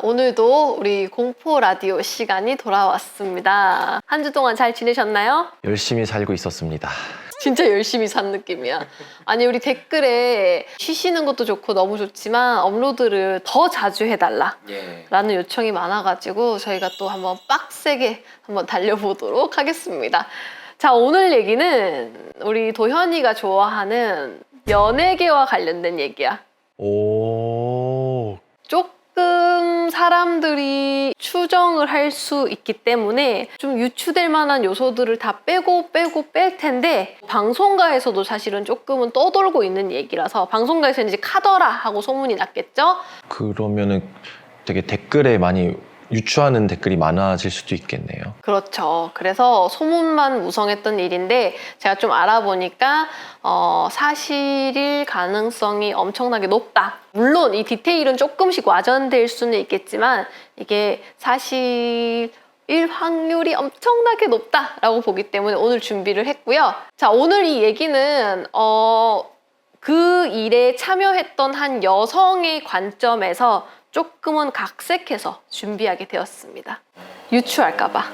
오늘도 우리 공포 라디오 시간이 돌아왔습니다. 한 주 동안 잘 지내셨나요? 열심히 살고 있었습니다. 진짜 열심히 산 느낌이야. 아니, 우리 댓글에 쉬시는 것도 좋고 너무 좋지만 업로드를 더 자주 해달라 라는 요청이 많아가지고 저희가 또 한번 빡세게 한번 달려보도록 하겠습니다. 자, 오늘 얘기는 우리 도현이가 좋아하는 연예계와 관련된 얘기야. 오. 조금 사람들이 추정을 할 수 있기 때문에 좀 유추될 만한 요소들을 다 빼고 뺄 텐데, 방송가에서도 사실은 조금은 떠돌고 있는 얘기라서 방송가에서는 이제 카더라 하고 소문이 났겠죠? 그러면은 되게 댓글에 많이 유추하는 댓글이 많아질 수도 있겠네요. 그렇죠. 그래서 소문만 무성했던 일인데 제가 좀 알아보니까 사실일 가능성이 엄청나게 높다. 물론 이 디테일은 조금씩 와전될 수는 있겠지만 이게 사실일 확률이 엄청나게 높다라고 보기 때문에 오늘 준비를 했고요. 자, 오늘 이 얘기는 그 일에 참여했던 한 여성의 관점에서 조금은 각색해서 준비하게 되었습니다. 유추할까봐.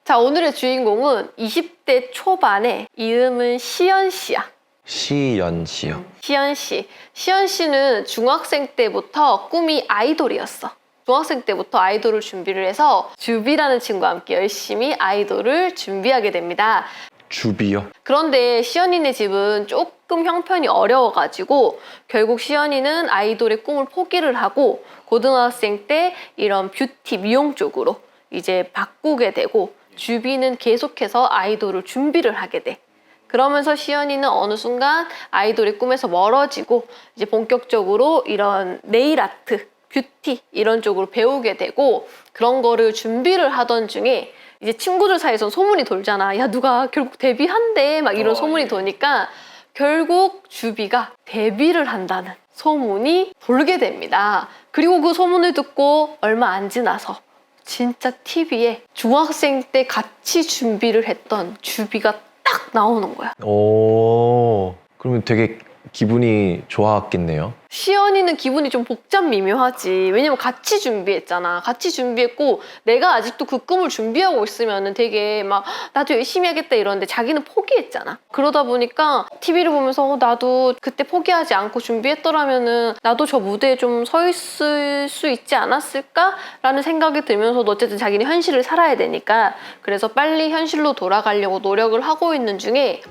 자, 오늘의 주인공은 20대 초반에 이름은 시연 씨야. 시연 씨요. 시연 씨. 시연 씨는 중학생 때부터 꿈이 아이돌이었어. 중학생 때부터 아이돌을 준비를 해서 주비라는 친구와 함께 열심히 아이돌을 준비하게 됩니다. 주비요? 그런데 시연이네 집은 조금 형편이 어려워가지고 결국 시연이는 아이돌의 꿈을 포기를 하고 고등학생 때 이런 뷰티 미용 쪽으로 이제 바꾸게 되고, 주비는 계속해서 아이돌을 준비를 하게 돼. 그러면서 시연이는 어느 순간 아이돌의 꿈에서 멀어지고 이제 본격적으로 이런 네일 아트, 뷰티 이런 쪽으로 배우게 되고, 그런 거를 준비를 하던 중에 이제 친구들 사이에서 소문이 돌잖아. 야, 누가 결국 데뷔한대 막 이런 소문이 도니까 결국 주비가 데뷔를 한다는 소문이 돌게 됩니다. 그리고 그 소문을 듣고 얼마 안 지나서 진짜 TV에 중학생 때 같이 준비를 했던 주비가 딱 나오는 거야. 오. 그러면 되게 기분이 좋았겠네요. 시연이는 기분이 좀 복잡 미묘하지. 왜냐면 같이 준비했잖아. 같이 준비했고 내가 아직도 그 꿈을 준비하고 있으면 되게 막 나도 열심히 하겠다 이러는데 자기는 포기했잖아. 그러다 보니까 TV를 보면서 나도 그때 포기하지 않고 준비했더라면은 나도 저 무대에 좀 서 있을 수 있지 않았을까? 라는 생각이 들면서도 어쨌든 자기는 현실을 살아야 되니까 그래서 빨리 현실로 돌아가려고 노력을 하고 있는 중에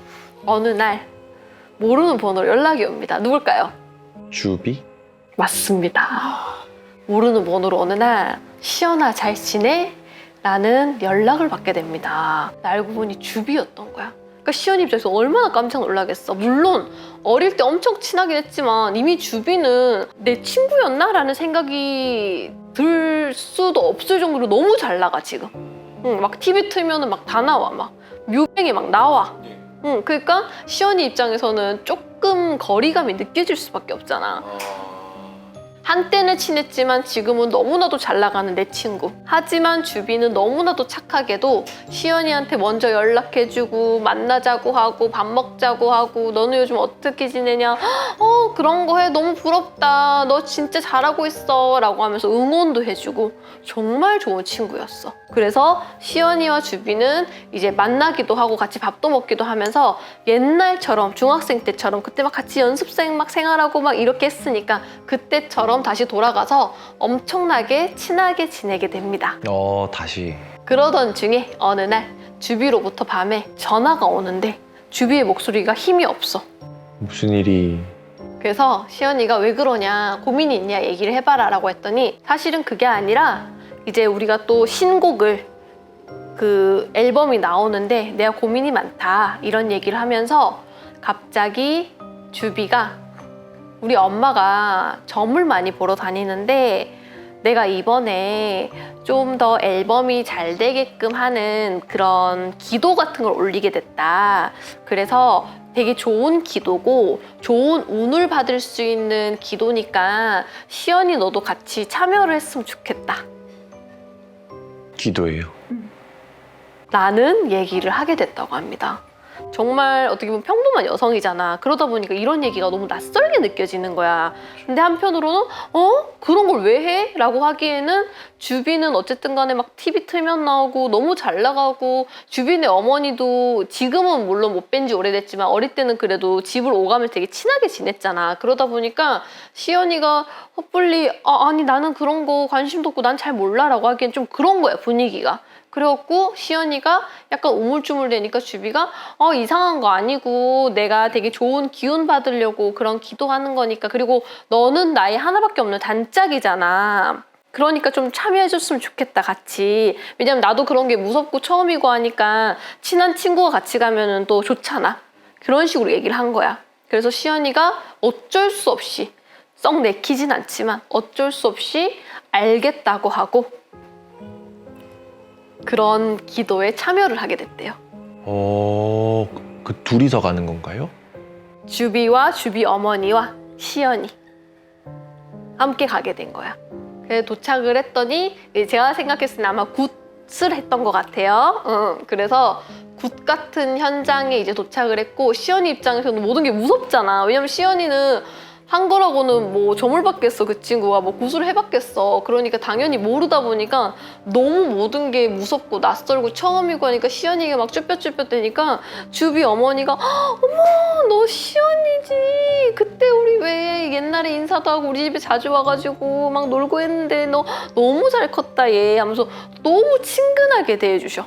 어느 날 모르는 번호로 연락이 옵니다. 누굴까요? 주비? 맞습니다. 모르는 번호로 어느 날 시연아 잘 지내? 라는 연락을 받게 됩니다. 알고 보니 주비였던 거야. 그러니까 시연 입장에서 얼마나 깜짝 놀라겠어. 물론 어릴 때 엄청 친하긴 했지만 이미 주비는 내 친구였나? 라는 생각이 들 수도 없을 정도로 너무 잘 나가 지금. 막 TV 틀면은 막 다 나와. 막 뮤뱅이 막 나와. 그러니까 시연이 입장에서는 조금 거리감이 느껴질 수밖에 없잖아. 한때는 친했지만 지금은 너무나도 잘 나가는 내 친구. 하지만 주비는 너무나도 착하게도 시연이한테 먼저 연락해주고 만나자고 하고 밥 먹자고 하고 너는 요즘 어떻게 지내냐? 그런 거 해. 너무 부럽다. 너 진짜 잘하고 있어. 라고 하면서 응원도 해주고 정말 좋은 친구였어. 그래서 시연이와 주비는 이제 만나기도 하고 같이 밥도 먹기도 하면서 옛날처럼 중학생 때처럼 그때 막 같이 연습생 막 생활하고 막 이렇게 했으니까 그때처럼 다시 돌아가서 엄청나게 친하게 지내게 됩니다. 다시. 그러던 중에 어느 날 주비로부터 밤에 전화가 오는데 주비의 목소리가 힘이 없어. 무슨 일이? 그래서 시연이가 왜 그러냐, 고민이 있냐 얘기를 해봐라 라고 했더니 사실은 그게 아니라 이제 우리가 또 신곡을 그 앨범이 나오는데 내가 고민이 많다 이런 얘기를 하면서 갑자기 주비가 우리 엄마가 점을 많이 보러 다니는데 내가 이번에 좀 더 앨범이 잘 되게끔 하는 그런 기도 같은 걸 올리게 됐다. 그래서 되게 좋은 기도고 좋은 운을 받을 수 있는 기도니까 시연이 너도 같이 참여를 했으면 좋겠다. 기도예요. 라는 얘기를 하게 됐다고 합니다. 정말 어떻게 보면 평범한 여성이잖아. 그러다 보니까 이런 얘기가 너무 낯설게 느껴지는 거야. 근데 한편으로는 그런 걸 왜 해? 라고 하기에는 주비는 어쨌든 간에 막 TV 틀면 나오고 너무 잘 나가고, 주빈의 어머니도 지금은 물론 못 뵌 지 오래됐지만 어릴 때는 그래도 집을 오가면서 되게 친하게 지냈잖아. 그러다 보니까 시연이가 섣불리 아니 나는 그런 거 관심도 없고 난 잘 몰라 라고 하기엔 좀 그런 거야, 분위기가. 그래갖고 시연이가 약간 우물쭈물대니까 주비가 이상한 거 아니고 내가 되게 좋은 기운 받으려고 그런 기도하는 거니까, 그리고 너는 나의 하나밖에 없는 단짝이잖아. 그러니까 좀 참여해줬으면 좋겠다, 같이. 왜냐면 나도 그런 게 무섭고 처음이고 하니까 친한 친구가 같이 가면은 또 좋잖아. 그런 식으로 얘기를 한 거야. 그래서 시연이가 어쩔 수 없이, 썩 내키진 않지만 어쩔 수 없이 알겠다고 하고 그런 기도에 참여를 하게 됐대요. 그 둘이서 가는 건가요? 주비와 주비 어머니와 시연이 함께 가게 된 거야. 그래서 도착을 했더니 제가 생각했을 때 아마 굿을 했던 것 같아요. 그래서 굿 같은 현장에 이제 도착을 했고, 시연이 입장에서는 모든 게 무섭잖아. 왜냐면 시연이는 한 거라고는 뭐 저물받겠어, 그 친구가 뭐 구슬을 해봤겠어. 그러니까 당연히 모르다 보니까 너무 모든 게 무섭고 낯설고 처음이고 하니까 시연이가 막 쭈뼛쭈뼛 대니까 주비 어머니가 어머 너 시연이지, 그때 우리 왜 옛날에 인사도 하고 우리 집에 자주 와가지고 막 놀고 했는데 너 너무 잘 컸다 얘 하면서 너무 친근하게 대해주셔,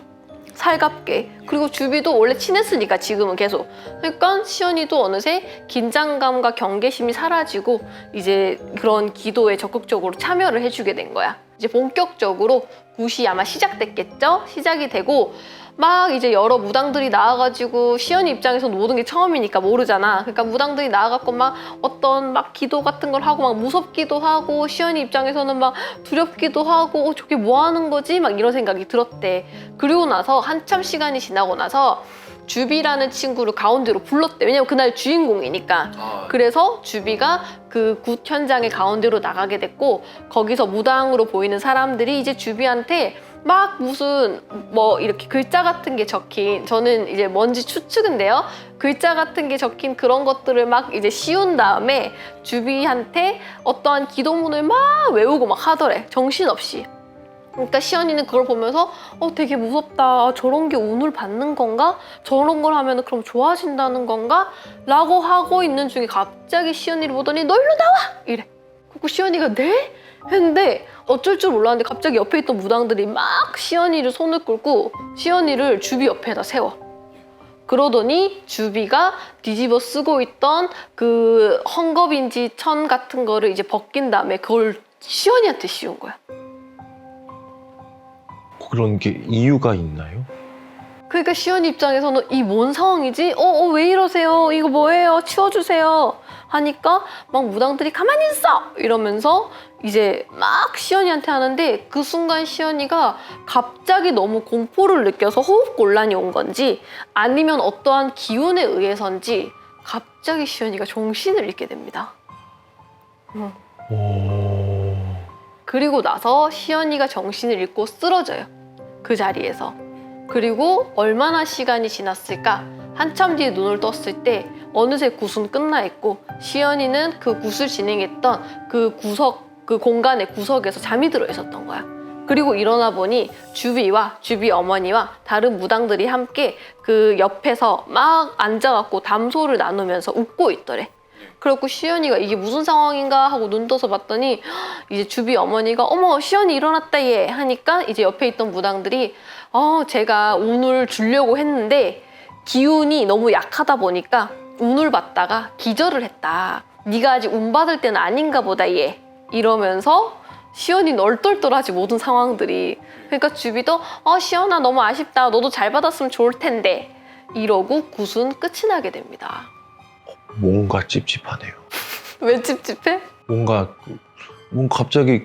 살갑게. 그리고 주비도 원래 친했으니까 지금은 계속. 그러니까 시연이도 어느새 긴장감과 경계심이 사라지고 이제 그런 기도에 적극적으로 참여를 해주게 된 거야. 이제 본격적으로 굿이 아마 시작됐겠죠? 시작이 되고 막 이제 여러 무당들이 나와가지고, 시연이 입장에서는 모든 게 처음이니까 모르잖아. 그러니까 무당들이 나와갖고 막 어떤 막 기도 같은 걸 하고 막 무섭기도 하고, 시연이 입장에서는 막 두렵기도 하고 저게 뭐 하는 거지? 막 이런 생각이 들었대. 그리고 나서 한참 시간이 지나고 나서 주비라는 친구를 가운데로 불렀대. 왜냐면 그날 주인공이니까. 그래서 주비가 그 굿 현장의 가운데로 나가게 됐고, 거기서 무당으로 보이는 사람들이 이제 주비한테 막 무슨 뭐 이렇게 글자 같은 게 적힌, 저는 이제 뭔지 추측인데요, 글자 같은 게 적힌 그런 것들을 막 이제 씌운 다음에 주비한테 어떠한 기도문을 막 외우고 막 하더래, 정신없이. 그러니까 시연이는 그걸 보면서 되게 무섭다, 저런 게 운을 받는 건가? 저런 걸 하면 그럼 좋아진다는 건가? 라고 하고 있는 중에 갑자기 시연이를 보더니 너 일로 나와! 이래. 그리고 시연이가 네? 했는데 어쩔 줄 몰랐는데 갑자기 옆에 있던 무당들이 막 시연이를 손을 끌고 시연이를 주비 옆에다 세워. 그러더니 주비가 뒤집어 쓰고 있던 그 헝겊인지 천 같은 거를 이제 벗긴 다음에 그걸 시연이한테 씌운 거야. 그런 게 이유가 있나요? 그러니까 시연이 입장에서는 이 뭔 상황이지? 왜 이러세요? 이거 뭐예요? 치워주세요. 하니까 막 무당들이 가만히 있어! 이러면서 이제 막 시연이한테 하는데, 그 순간 시연이가 갑자기 너무 공포를 느껴서 호흡곤란이 온 건지 아니면 어떠한 기운에 의해서인지 갑자기 시연이가 정신을 잃게 됩니다. 그리고 나서 시연이가 정신을 잃고 쓰러져요, 그 자리에서. 그리고 얼마나 시간이 지났을까? 한참 뒤에 눈을 떴을 때 어느새 굿은 끝나 있고, 시연이는 그 굿을 진행했던 그 공간의 구석에서 잠이 들어 있었던 거야. 그리고 일어나 보니 주비와 주비 어머니와 다른 무당들이 함께 그 옆에서 막 앉아갖고 담소를 나누면서 웃고 있더래. 그래갖고 시연이가 이게 무슨 상황인가 하고 눈 떠서 봤더니 이제 주비 어머니가 어머 시연이 일어났다 얘 하니까 이제 옆에 있던 무당들이 제가 운을 주려고 했는데 기운이 너무 약하다 보니까 운을 받다가 기절을 했다. 네가 아직 운 받을 때는 아닌가 보다 얘. 이러면서 시연이 널떨떨하지, 모든 상황들이. 그러니까 주비도 시연아 너무 아쉽다, 너도 잘 받았으면 좋을 텐데 이러고 굿은 끝이 나게 됩니다. 뭔가 찝찝하네요. 왜 찝찝해? 뭔가 갑자기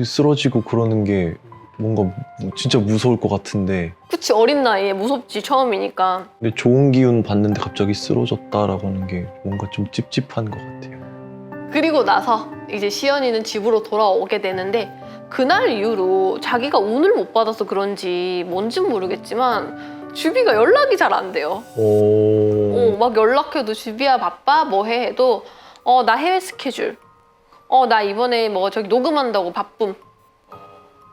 쓰러지고 그러는 게 뭔가 진짜 무서울 것 같은데. 그치, 어린 나이에 무섭지, 처음이니까. 근데 좋은 기운 받는데 갑자기 쓰러졌다라고 하는 게 뭔가 좀 찝찝한 것 같아요. 그리고 나서 이제 시연이는 집으로 돌아오게 되는데, 그날 이후로 자기가 운을 못 받아서 그런지 뭔진 모르겠지만 주비가 연락이 잘 안 돼요. 오. 막 연락해도 주비야 바빠? 뭐 해? 해도 나 해외 스케줄. 나 이번에 뭐 저기 녹음한다고 바쁨.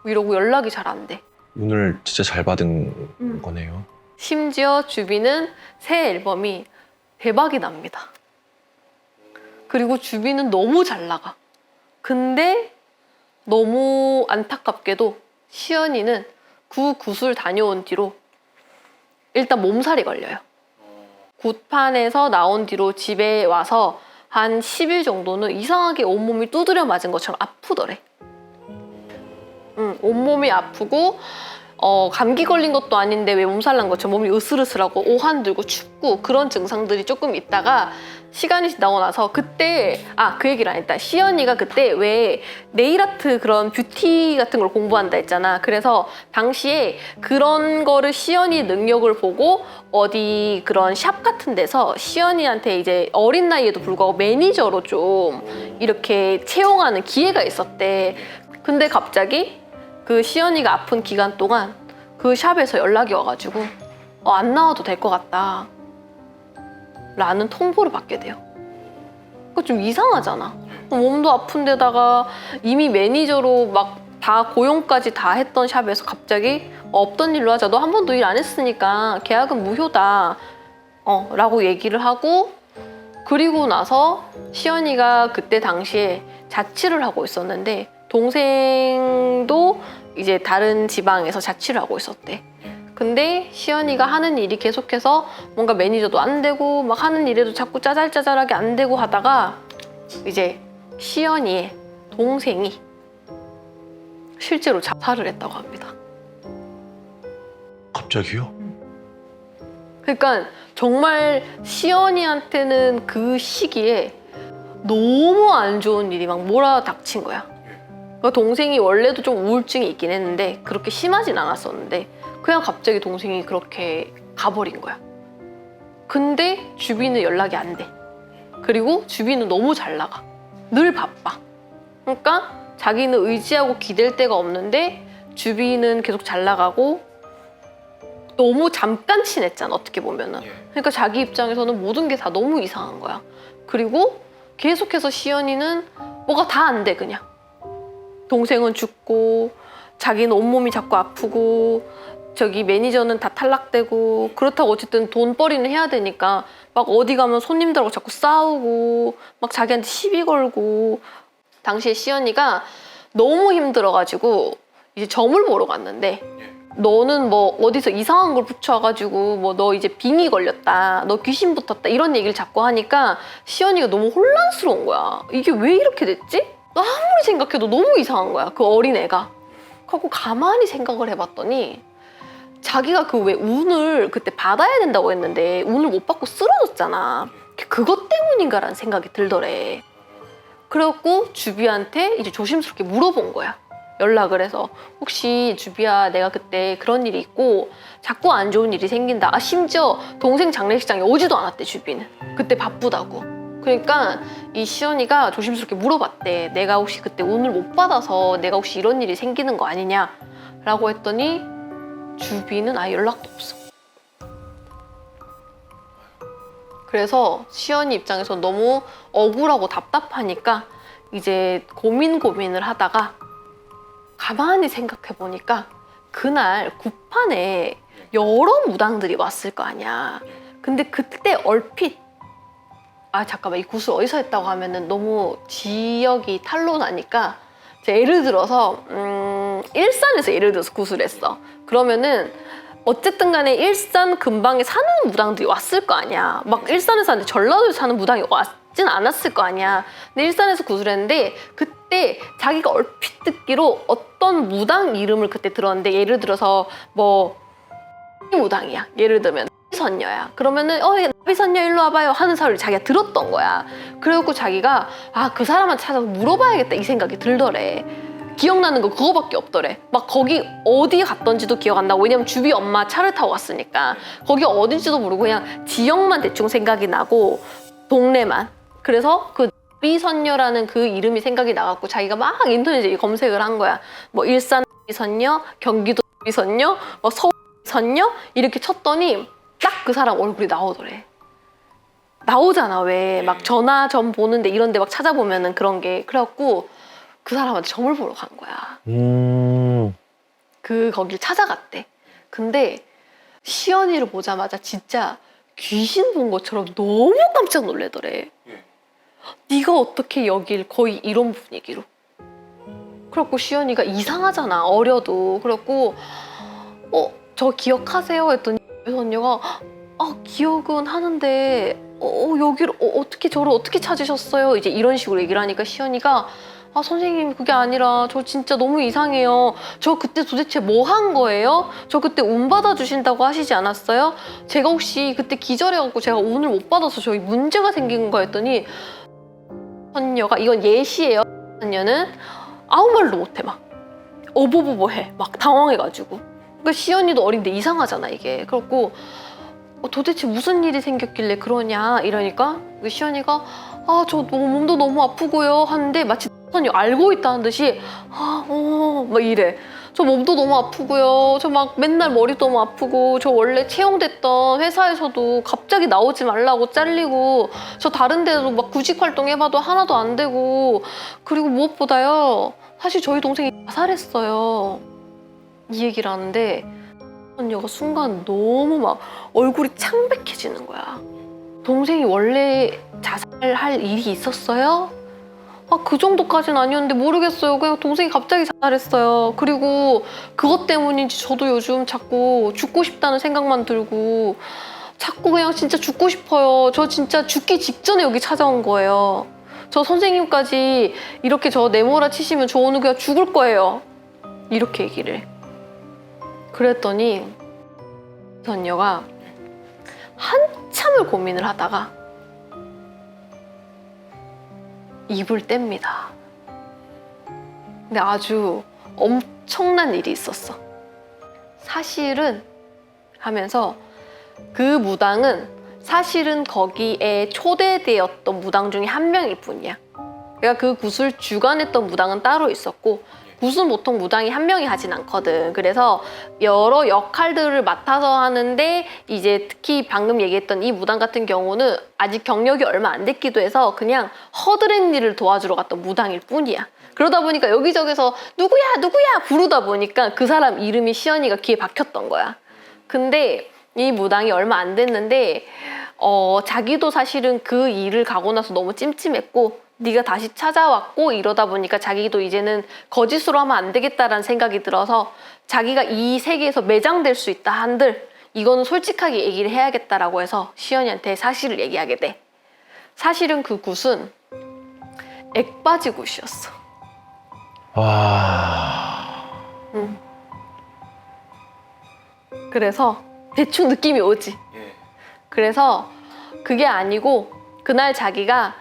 이러고 연락이 잘 안 돼. 운을 진짜 잘 받은 거네요. 심지어 주비는 새 앨범이 대박이 납니다. 그리고 주비는 너무 잘 나가. 근데 너무 안타깝게도 시연이는 그 굿을 다녀온 뒤로 일단 몸살이 걸려요. 굿판에서 나온 뒤로 집에 와서 한 10일 정도는 이상하게 온몸이 두드려 맞은 것처럼 아프더래. 온몸이 아프고 감기 걸린 것도 아닌데 왜 몸살 난 것처럼 몸이 으슬으슬하고 오한 들고 춥고 그런 증상들이 조금 있다가 시간이 지나고 나서 그때 그 얘기를 안 했다. 시연이가 그때 왜 네일아트 그런 뷰티 같은 걸 공부한다 했잖아. 그래서 당시에 그런 거를 시연이 능력을 보고 어디 그런 샵 같은 데서 시연이한테 이제 어린 나이에도 불구하고 매니저로 좀 이렇게 채용하는 기회가 있었대. 근데 갑자기 그 시연이가 아픈 기간 동안 그 샵에서 연락이 와가지고 안 나와도 될 것 같다 라는 통보를 받게 돼요. 그거 좀 이상하잖아. 몸도 아픈데다가 이미 매니저로 막 다 고용까지 다 했던 샵에서 갑자기 없던 일로 하자. 너 한 번도 일 안 했으니까 계약은 무효다 라고 얘기를 하고, 그리고 나서 시연이가 그때 당시에 자취를 하고 있었는데 동생도 이제 다른 지방에서 자취를 하고 있었대. 근데 시연이가 하는 일이 계속해서 뭔가 매니저도 안 되고 막 하는 일에도 자꾸 짜잘짜잘하게 안 되고 하다가 이제 시연이의 동생이 실제로 자살을 했다고 합니다. 갑자기요? 그러니까 정말 시연이한테는 그 시기에 너무 안 좋은 일이 막 몰아닥친 거야. 그러니까 동생이 원래도 좀 우울증이 있긴 했는데 그렇게 심하진 않았었는데 그냥 갑자기 동생이 그렇게 가버린 거야. 근데 주비는 연락이 안 돼. 그리고 주비는 너무 잘 나가. 늘 바빠. 그러니까 자기는 의지하고 기댈 데가 없는데 주비는 계속 잘 나가고 너무 잠깐 친했잖아, 어떻게 보면은. 그러니까 자기 입장에서는 모든 게 다 너무 이상한 거야. 그리고 계속해서 시연이는 뭐가 다 안 돼, 그냥. 동생은 죽고 자기는 온몸이 자꾸 아프고 저기 매니저는 다 탈락되고 그렇다고 어쨌든 돈벌이는 해야 되니까 막 어디 가면 손님들하고 자꾸 싸우고 막 자기한테 시비 걸고. 당시에 시연이가 너무 힘들어가지고 이제 점을 보러 갔는데 너는 뭐 어디서 이상한 걸 붙여가지고 뭐 너 이제 빙이 걸렸다, 너 귀신 붙었다 이런 얘기를 자꾸 하니까 시연이가 너무 혼란스러운 거야. 이게 왜 이렇게 됐지? 아무리 생각해도 너무 이상한 거야, 그 어린애가. 하고 가만히 생각을 해봤더니 자기가 그 왜 운을 그때 받아야 된다고 했는데 운을 못 받고 쓰러졌잖아. 그것 때문인가라는 생각이 들더래. 그래갖고 주비한테 이제 조심스럽게 물어본 거야. 연락을 해서 혹시 주비야, 내가 그때 그런 일이 있고 자꾸 안 좋은 일이 생긴다. 심지어 동생 장례식장에 오지도 않았대, 주비는. 그때 바쁘다고. 그러니까 이 시연이가 조심스럽게 물어봤대. 내가 혹시 그때 운을 못 받아서 내가 혹시 이런 일이 생기는 거 아니냐 라고 했더니 주비는 아예 연락도 없어. 그래서 시연이 입장에서 너무 억울하고 답답하니까 이제 고민을 하다가 가만히 생각해보니까 그날 굿판에 여러 무당들이 왔을 거 아니야. 근데 그때 얼핏 잠깐만, 이 굿을 어디서 했다고 하면은 너무 지역이 탄로나니까 예를 들어서 일산에서 예를 들어서 굿을 했어. 그러면은 어쨌든 간에 일산 근방에 사는 무당들이 왔을 거 아니야. 막 일산에 사는데 전라도에 사는 무당이 왔진 않았을 거 아니야. 근데 일산에서 굿을 했는데 그때 자기가 얼핏 듣기로 어떤 무당 이름을 그때 들었는데 예를 들어서 뭐 무당이야. 예를 들면 나비선녀야. 그러면은 나비선녀 일로 와봐요 하는 소리를 자기가 들었던 거야. 그래갖고 자기가 그 사람한테 찾아서 물어봐야겠다 이 생각이 들더래. 기억나는 거 그거밖에 없더래. 막 거기 어디 갔던지도 기억 안 나고, 왜냐면 주비 엄마 차를 타고 갔으니까 거기 어딘지도 모르고 그냥 지역만 대충 생각이 나고 동네만. 그래서 그 나비선녀라는 그 이름이 생각이 나갖고 자기가 막 인터넷에 검색을 한 거야. 뭐 일산 나비선녀, 경기도 나비선녀, 뭐 서울 전녀? 이렇게 쳤더니 딱 그 사람 얼굴이 나오더래. 나오잖아, 왜. 막 전화 점 보는데 이런 데 막 찾아보면은 그런 게. 그래갖고 그 사람한테 점을 보러 간 거야. 거길 찾아갔대. 근데 시연이를 보자마자 진짜 귀신 본 것처럼 너무 깜짝 놀래더래. 네가 어떻게 여길 거의 이런 분위기로. 그래갖고 시연이가 이상하잖아, 어려도. 그래갖고 저 기억하세요? 했더니 선녀가 기억은 하는데 여기를 어떻게 저를 어떻게 찾으셨어요? 이제 이런 식으로 얘기를 하니까 시연이가 선생님 그게 아니라 저 진짜 너무 이상해요. 저 그때 도대체 뭐 한 거예요? 저 그때 운 받아주신다고 하시지 않았어요? 제가 혹시 그때 기절해갖고 제가 운을 못 받아서 저희 문제가 생긴 거 했더니 선녀가 이건 예시예요. 선녀는 아무 말도 못해 막 어버버버해 막 당황해가지고. 그러니까 시연이도 어린데 이상하잖아 이게. 그래갖고 도대체 무슨 일이 생겼길래 그러냐 이러니까 시연이가 저 몸도 너무 아프고요 하는데 마치 선녀 알고 있다는 듯이 막 이래. 저 몸도 너무 아프고요. 저 막 맨날 머리도 너무 아프고 저 원래 채용됐던 회사에서도 갑자기 나오지 말라고 잘리고 저 다른 데도 막 구직 활동 해봐도 하나도 안 되고 그리고 무엇보다요 사실 저희 동생이 자살했어요. 이 얘기를 하는데 선녀가 순간 너무 막 얼굴이 창백해지는 거야. 동생이 원래 자살할 일이 있었어요? 그 정도까지는 아니었는데 모르겠어요. 그냥 동생이 갑자기 자살했어요. 그리고 그것 때문인지 저도 요즘 자꾸 죽고 싶다는 생각만 들고 자꾸 그냥 진짜 죽고 싶어요. 저 진짜 죽기 직전에 여기 찾아온 거예요. 저 선생님까지 이렇게 저 내몰아 치시면 저 오늘 그냥 죽을 거예요. 이렇게 얘기를 해. 그랬더니 선녀가 한참을 고민을 하다가 입을 뗍니다. 근데 아주 엄청난 일이 있었어. 사실은 하면서 그 무당은 사실은 거기에 초대되었던 무당 중에 한 명일 뿐이야. 그러니까 그 굿을 주관했던 무당은 따로 있었고 굿은 보통 무당이 한 명이 하진 않거든. 그래서 여러 역할들을 맡아서 하는데 이제 특히 방금 얘기했던 이 무당 같은 경우는 아직 경력이 얼마 안 됐기도 해서 그냥 허드렛 일을 도와주러 갔던 무당일 뿐이야. 그러다 보니까 여기저기서 누구야 누구야 부르다 보니까 그 사람 이름이 시연이가 귀에 박혔던 거야. 근데 이 무당이 얼마 안 됐는데 자기도 사실은 그 일을 가고 나서 너무 찜찜했고 네가 다시 찾아왔고 이러다 보니까 자기도 이제는 거짓으로 하면 안 되겠다라는 생각이 들어서 자기가 이 세계에서 매장될 수 있다 한들 이거는 솔직하게 얘기를 해야겠다라고 해서 시연이한테 사실을 얘기하게 돼. 사실은 그 굿은 액바지 굿이었어. 와. 그래서 대충 느낌이 오지. 그래서 그게 아니고 그날 자기가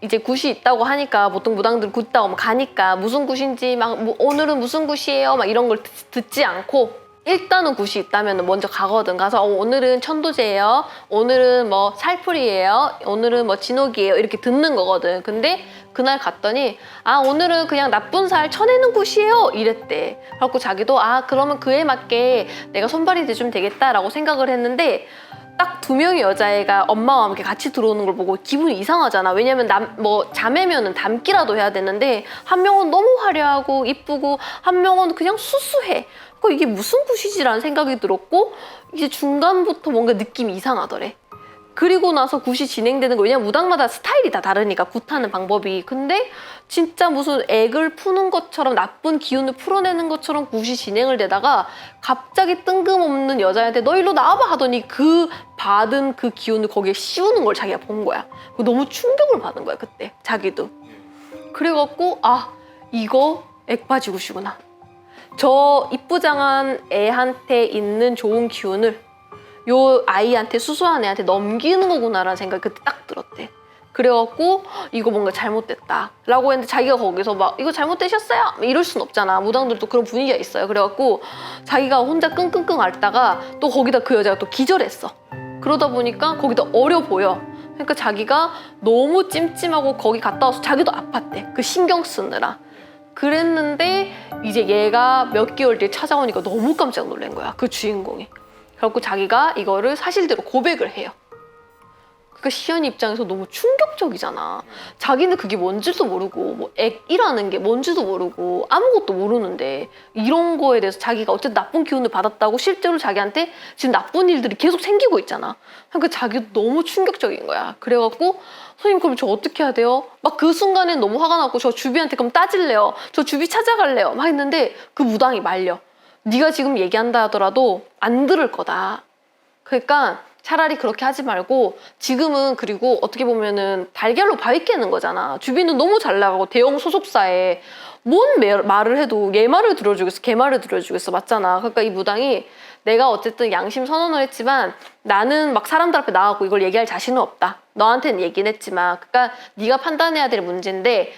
이제 굿이 있다고 하니까 보통 무당들 굿 있다고 가니까 무슨 굿인지 막 오늘은 무슨 굿이에요 막 이런 걸 듣지 않고 일단은 굿이 있다면 먼저 가거든. 가서 오늘은 천도제예요, 오늘은 뭐 살풀이에요, 오늘은 뭐 진옥이에요 이렇게 듣는 거거든. 근데 그날 갔더니 오늘은 그냥 나쁜 살 쳐내는 굿이에요 이랬대. 그래갖고 자기도 그러면 그에 맞게 내가 손발이 돼주면 되겠다라고 생각을 했는데 딱 2명의 여자애가 엄마와 함께 같이 들어오는 걸 보고 기분이 이상하잖아. 왜냐면 자매면은 닮기라도 해야 되는데 한 명은 너무 화려하고 이쁘고 한 명은 그냥 수수해. 이게 무슨 굿이지라는 생각이 들었고 이제 중간부터 뭔가 느낌이 이상하더래. 그리고 나서 굿이 진행되는 거 왜냐면 무당마다 스타일이 다 다르니까 굿하는 방법이. 근데 진짜 무슨 액을 푸는 것처럼 나쁜 기운을 풀어내는 것처럼 굿이 진행을 되다가 갑자기 뜬금없는 여자한테 너 일로 나와봐 하더니 그 받은 그 기운을 거기에 씌우는 걸 자기가 본 거야. 너무 충격을 받은 거야 그때 자기도. 그래갖고 이거 액바지 굿이구나. 저 이쁘장한 애한테 있는 좋은 기운을 요 아이한테 수수한 애한테 넘기는 거구나라는 생각이 그때 딱 들었대. 그래갖고 이거 뭔가 잘못됐다 라고 했는데 자기가 거기서 막 이거 잘못되셨어요? 이럴 순 없잖아. 무당들도 그런 분위기가 있어요. 그래갖고 자기가 혼자 끙끙끙 앓다가 또 거기다 그 여자가 또 기절했어. 그러다 보니까 거기다 어려 보여. 그러니까 자기가 너무 찜찜하고 거기 갔다 와서 자기도 아팠대. 그 신경 쓰느라. 그랬는데 이제 얘가 몇 개월 뒤에 찾아오니까 너무 깜짝 놀란 거야. 그 주인공이. 그래갖고 자기가 이거를 사실대로 고백을 해요. 그러니까 시연이 입장에서 너무 충격적이잖아. 자기는 그게 뭔지도 모르고 뭐 액이라는 게 뭔지도 모르고 아무것도 모르는데 이런 거에 대해서 자기가 어쨌든 나쁜 기운을 받았다고 실제로 자기한테 지금 나쁜 일들이 계속 생기고 있잖아. 그러니까 자기도 너무 충격적인 거야. 그래갖고 선생님 그럼 저 어떻게 해야 돼요? 막 그 순간엔 너무 화가 나고 저 주비한테 그럼 따질래요. 저 주비 찾아갈래요. 막 했는데 그 무당이 말려. 네가 지금 얘기한다 하더라도 안 들을 거다. 그러니까 차라리 그렇게 하지 말고 지금은 그리고 어떻게 보면은 달걀로 바위 깨는 거잖아. 주비는 너무 잘 나가고 대형 소속사에 뭔 말을 해도 얘 말을 들어주겠어 걔 말을 들어주겠어 맞잖아. 그러니까 이 무당이 내가 어쨌든 양심 선언을 했지만 나는 막 사람들 앞에 나가고 이걸 얘기할 자신은 없다. 너한테는 얘기는 했지만 그러니까 네가 판단해야 될 문제인데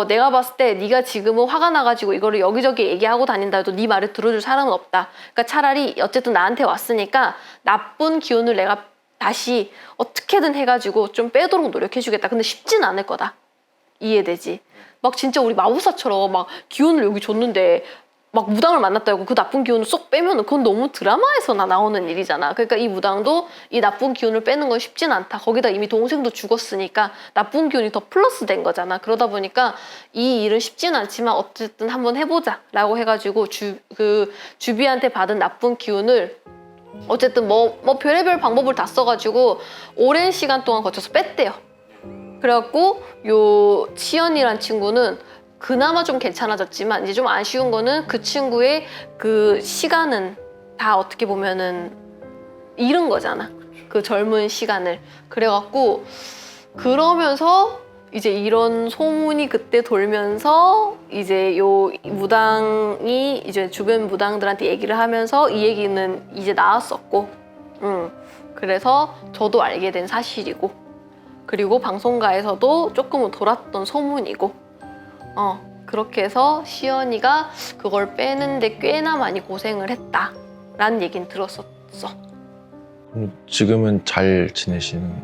내가 봤을 때 네가 지금은 화가 나가지고 이거를 여기저기 얘기하고 다닌다 해도 네 말을 들어줄 사람은 없다. 그러니까 차라리 어쨌든 나한테 왔으니까 나쁜 기운을 내가 다시 어떻게든 해가지고 좀 빼도록 노력해주겠다. 근데 쉽진 않을 거다. 이해되지? 막 진짜 우리 마법사처럼 막 기운을 여기 줬는데 막 무당을 만났다고 그 나쁜 기운을 쏙 빼면은 그건 너무 드라마에서나 나오는 일이잖아. 그러니까 이 무당도 이 나쁜 기운을 빼는 건 쉽진 않다. 거기다 이미 동생도 죽었으니까 나쁜 기운이 더 플러스 된 거잖아. 그러다 보니까 이 일은 쉽진 않지만 어쨌든 한번 해보자 라고 해가지고 주비한테 받은 나쁜 기운을 어쨌든 뭐 별의별 방법을 다 써가지고 오랜 시간 동안 거쳐서 뺐대요. 그래갖고 요 치연이란 친구는 그나마 좀 괜찮아졌지만 이제 좀 아쉬운 거는 그 친구의 그 시간은 다 어떻게 보면은 잃은 거잖아. 그 젊은 시간을. 그래갖고 그러면서 이제 이런 소문이 그때 돌면서 이제 요 무당이 이제 주변 무당들한테 얘기를 하면서 이 얘기는 이제 나왔었고 그래서 저도 알게 된 사실이고 그리고 방송가에서도 조금은 돌았던 소문이고 그렇게 해서 시연이가 그걸 빼는데 꽤나 많이 고생을 했다라는 얘기는 들었었어. 지금은 잘 지내시는?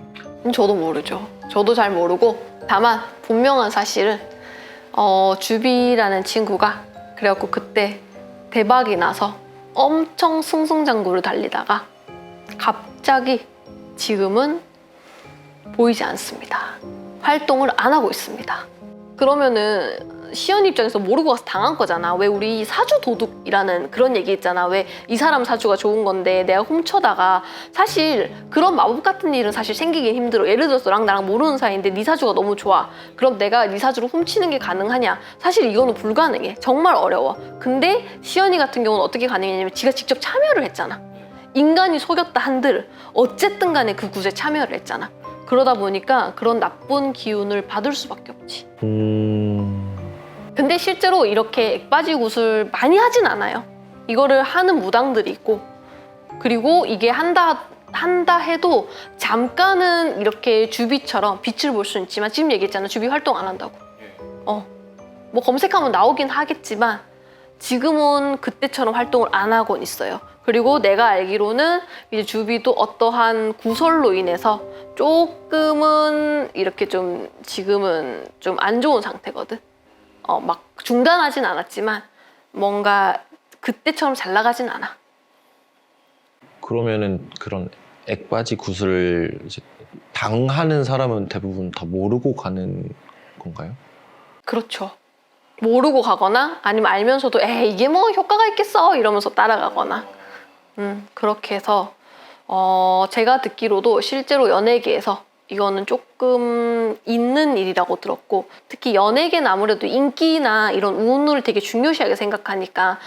저도 모르죠. 저도 잘 모르고 다만 분명한 사실은 주비라는 친구가 그래갖고 그때 대박이 나서 엄청 승승장구를 달리다가 갑자기 지금은 보이지 않습니다. 활동을 안 하고 있습니다. 그러면은 시연 입장에서 모르고 가서 당한 거잖아. 왜 우리 사주 도둑이라는 그런 얘기 있잖아. 왜 이 사람 사주가 좋은 건데 내가 훔쳐다가 사실 그런 마법 같은 일은 사실 생기긴 힘들어. 예를 들어서 너랑 나랑 모르는 사이인데 네 사주가 너무 좋아. 그럼 내가 네 사주를 훔치는 게 가능하냐? 사실 이거는 불가능해. 정말 어려워. 근데 시연이 같은 경우는 어떻게 가능했냐면 지가 직접 참여를 했잖아. 인간이 속였다 한들 어쨌든 간에 그 굿에 참여를 했잖아. 그러다 보니까 그런 나쁜 기운을 받을 수밖에 없지. 근데 실제로 이렇게 액바지 굿을 많이 하진 않아요. 이거를 하는 무당들이 있고 그리고 이게 한다 해도 잠깐은 이렇게 주비처럼 빛을 볼 수는 있지만 지금 얘기했잖아. 주비 활동 안 한다고. 뭐 검색하면 나오긴 하겠지만 지금은 그때처럼 활동을 안 하곤 있어요. 그리고 내가 알기로는 이제 주비도 어떠한 구설로 인해서 조금은 이렇게 좀 지금은 좀 안 좋은 상태거든. 막 중단하진 않았지만 뭔가 그때처럼 잘 나가진 않아. 그러면은 그런 액바지 굿을 이제 당하는 사람은 대부분 다 모르고 가는 건가요? 그렇죠. 모르고 가거나 아니면 알면서도 에이 이게 뭐 효과가 있겠어 이러면서 따라가거나 그렇게 해서 제가 듣기로도 실제로 연예계에서 이거는 조금 있는 일이라고 들었고 특히 연예계는 아무래도 인기나 이런 운을 되게 중요시하게 생각하니까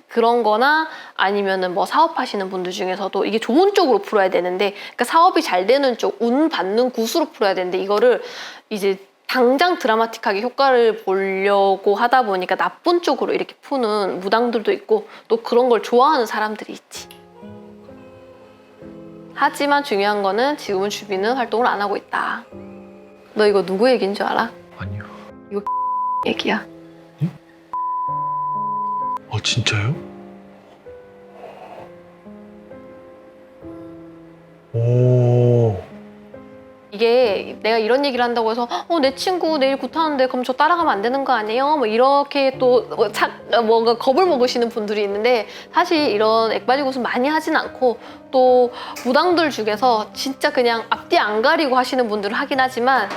그런 거나 아니면은 뭐 사업하시는 분들 중에서도 이게 좋은 쪽으로 풀어야 되는데 그러니까 사업이 잘 되는 쪽, 운 받는 굿으로 풀어야 되는데 이거를 이제 당장 드라마틱하게 효과를 보려고 하다 보니까 나쁜 쪽으로 이렇게 푸는 무당들도 있고 또 그런 걸 좋아하는 사람들이 있지. 하지만 중요한 거는 지금은 주비는 활동을 안 하고 있다. 너 이거 누구 얘기인 줄 알아? 아니요. 얘기야. 진짜요? 오. 이게 내가 이런 얘기를 한다고 해서 내 친구 내일 굿하는데 그럼 저 따라가면 안 되는 거 아니에요? 뭐 이렇게 또 뭔가 겁을 먹으시는 분들이 있는데 사실 이런 액바지 굿은 많이 하진 않고 또 무당들 중에서 진짜 그냥 앞뒤 안 가리고 하시는 분들은 하긴 하지만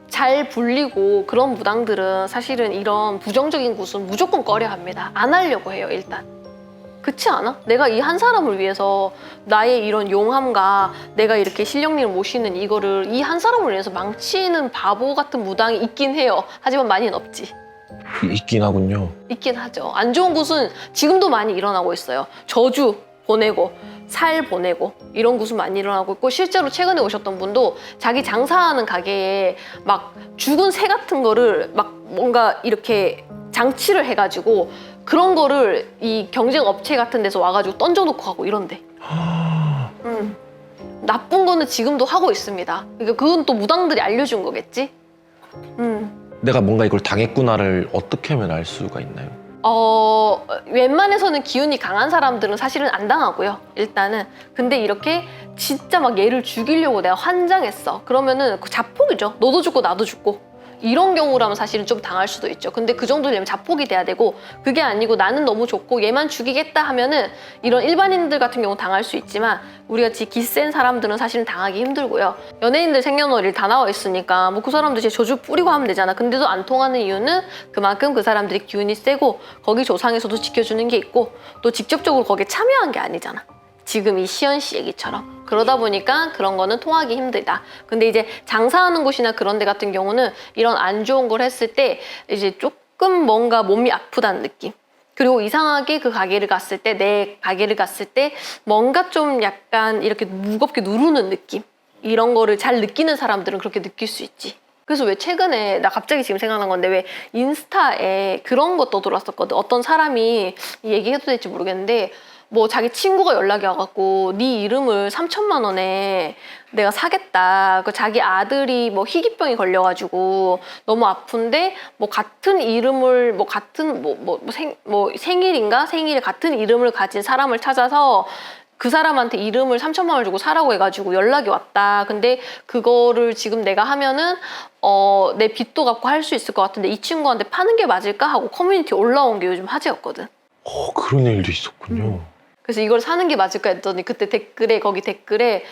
잘 불리고 그런 무당들은 사실은 이런 부정적인 굿은 무조건 꺼려합니다. 안 하려고 해요, 일단. 그렇지 않아? 내가 이 한 사람을 위해서 나의 이런 용함과 내가 이렇게 신령님을 모시는 이거를 이 한 사람을 위해서 망치는 바보 같은 무당이 있긴 해요. 하지만 많이는 없지. 있긴 하군요. 있긴 하죠. 안 좋은 굿은 지금도 많이 일어나고 있어요. 저주 보내고 살 보내고 이런 굿은 많이 일어나고 있고 실제로 최근에 오셨던 분도 자기 장사하는 가게에 막 죽은 새 같은 거를 막 뭔가 이렇게 장치를 해가지고 그런 거를 이 경쟁 업체 같은 데서 와가지고 던져놓고 가고 이런데. 나쁜 거는 지금도 하고 있습니다. 그러니까 그건 또 무당들이 알려준 거겠지? 내가 뭔가 이걸 당했구나를 어떻게 하면 알 수가 있나요? 웬만해서는 기운이 강한 사람들은 사실은 안 당하고요. 일단은. 근데 이렇게 진짜 막 얘를 죽이려고 내가 환장했어. 그러면은 그 자폭이죠. 너도 죽고 나도 죽고. 이런 경우라면 사실은 좀 당할 수도 있죠. 근데 그 정도 되면 자폭이 돼야 되고 그게 아니고 나는 너무 좋고 얘만 죽이겠다 하면은 이런 일반인들 같은 경우 당할 수 있지만 우리같이 기센 사람들은 사실은 당하기 힘들고요. 연예인들 생년월일 다 나와 있으니까 뭐 그 사람들 이제 저주 뿌리고 하면 되잖아. 근데도 안 통하는 이유는 그만큼 그 사람들이 기운이 세고 거기 조상에서도 지켜주는 게 있고 또 직접적으로 거기에 참여한 게 아니잖아. 지금 이 시연 씨 얘기처럼. 그러다 보니까 그런 거는 통하기 힘들다. 근데 이제 장사하는 곳이나 그런 데 같은 경우는 이런 안 좋은 걸 했을 때 이제 조금 뭔가 몸이 아프다는 느낌. 그리고 이상하게 그 가게를 갔을 때, 내 가게를 갔을 때 뭔가 좀 약간 이렇게 무겁게 누르는 느낌. 이런 거를 잘 느끼는 사람들은 그렇게 느낄 수 있지. 그래서 왜 최근에 나 갑자기 지금 생각난 건데 왜 인스타에 그런 거 떠돌았었거든. 어떤 사람이 얘기해도 될지 모르겠는데 뭐 자기 친구가 연락이 와갖고 네 이름을 3천만 원에 내가 사겠다. 그 자기 아들이 뭐 희귀병이 걸려가지고 너무 아픈데 뭐 같은 이름을 뭐 같은 생일인가 생일에 같은 이름을 가진 사람을 찾아서 그 사람한테 이름을 3천만 원을 주고 사라고 해가지고 연락이 왔다. 근데 그거를 지금 내가 하면은 내 빚도 갚고 할 수 있을 것 같은데 이 친구한테 파는 게 맞을까 하고 커뮤니티 올라온 게 요즘 화제였거든. 그런 일도 있었군요. 그래서 이걸 사는 게 맞을까 했더니 그때 거기 댓글에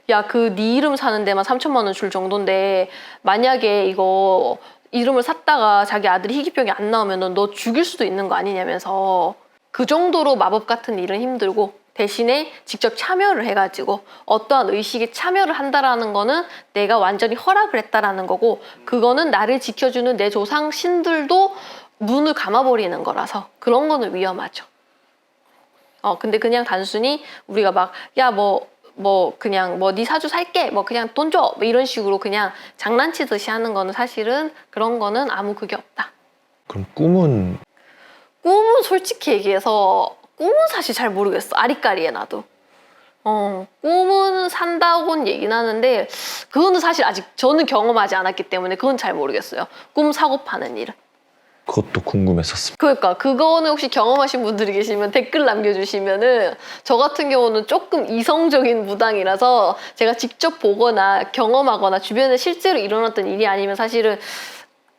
야, 그 네 이름 사는 데만 3천만 원 줄 정도인데 만약에 이거 이름을 샀다가 자기 아들이 희귀병이 안 나오면 너 죽일 수도 있는 거 아니냐면서 그 정도로 마법 같은 일은 힘들고 대신에 직접 참여를 해가지고 어떠한 의식에 참여를 한다라는 거는 내가 완전히 허락을 했다라는 거고 그거는 나를 지켜주는 내 조상 신들도 눈을 감아버리는 거라서 그런 거는 위험하죠. 근데 그냥 단순히 우리가 막, 야, 그냥 네 사주 살게, 그냥 돈 줘, 뭐 이런 식으로 그냥 장난치듯이 하는 거는 사실은 그런 거는 아무 그게 없다. 그럼 꿈은 솔직히 얘기해서 꿈은 사실 잘 모르겠어. 아리까리해 나도. 꿈은 산다고는 얘기는 하는데 그거는 사실 아직 저는 경험하지 않았기 때문에 그건 잘 모르겠어요. 꿈 사고 파는 일은. 그것도 궁금했었습니다. 그러니까 그거는 혹시 경험하신 분들이 계시면 댓글 남겨주시면은 저 같은 경우는 조금 이성적인 무당이라서 제가 직접 보거나 경험하거나 주변에 실제로 일어났던 일이 아니면 사실은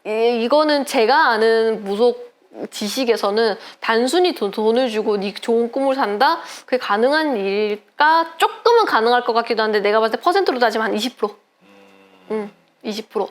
이거는 제가 아는 무속 지식에서는 단순히 돈을 주고 네 좋은 꿈을 산다? 그게 가능한 일일까? 조금은 가능할 것 같기도 한데 내가 봤을 때 퍼센트로 따지면 한 20%. 20%.